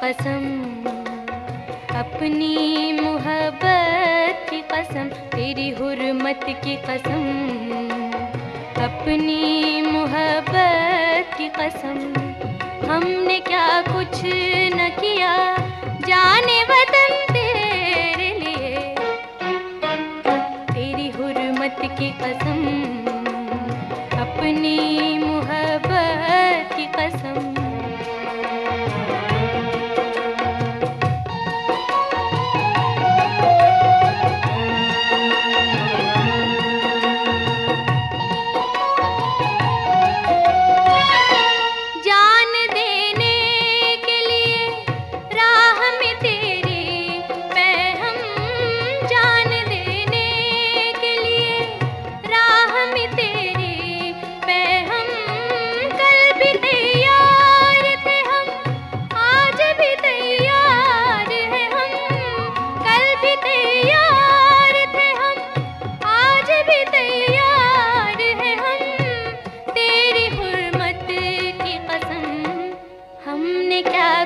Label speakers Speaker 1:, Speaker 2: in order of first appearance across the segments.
Speaker 1: कसम, अपनी मोहब्बत की कसम, तेरी हुर्मत की कसम, अपनी मोहब्बत की कसम। हमने क्या कुछ न किया जाने वतन तेरे लिए, तेरी हुर्मत की कसम, अपनी मोहब्बत की कसम।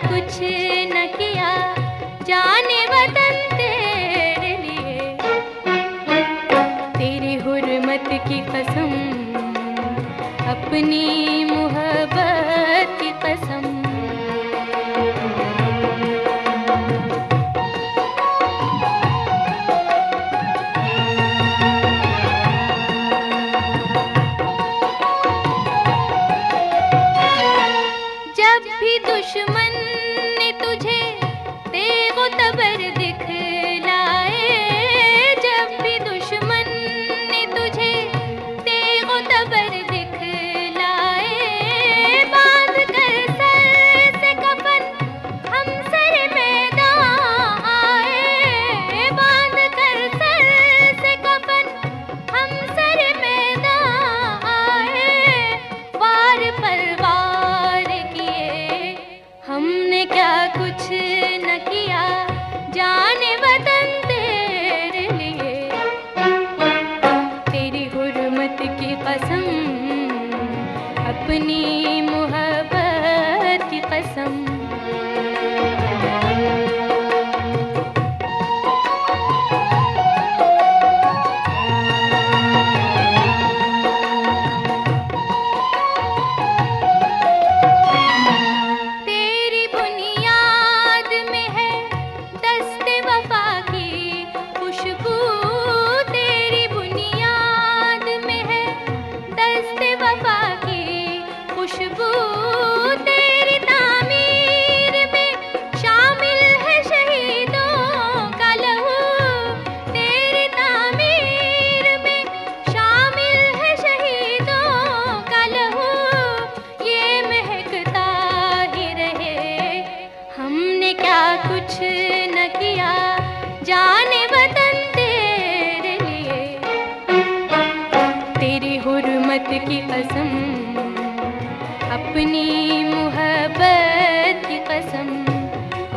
Speaker 1: कुछ न किया जाने वतन तेरे लिए, तेरी हुर्मत की कसम, अपनी मोहब्बत की कसम। जब भी दुश्मन ने तुझे तेगो तबर दिखलाए, जब भी दुश्मन ने तुझे तेगो तबर दिखलाए, बांध कर सर से कफन हम सर मैदान आए, बांध कर सर से कफन हम सर मैदान आए। वार पर वार किए हमने क्या कुछ न किया जाने वतन तेरे लिए, तेरी हुर्मत की कसम, अपनी मोहब्बत की कसम। कुछ न किया जाने वतन तेरे लिए, तेरी हुर्मत की कसम, अपनी मोहब्बत की कसम।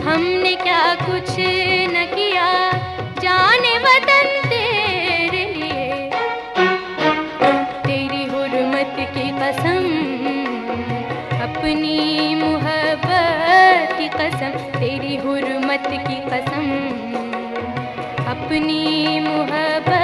Speaker 1: हमने क्या कुछ न किया जाने वतन तेरे लिए, तेरी हुर्मत की कसम, अपनी मोहब्बत की कसम, तेरी हुर्मत की कसम, अपनी मोहब्बत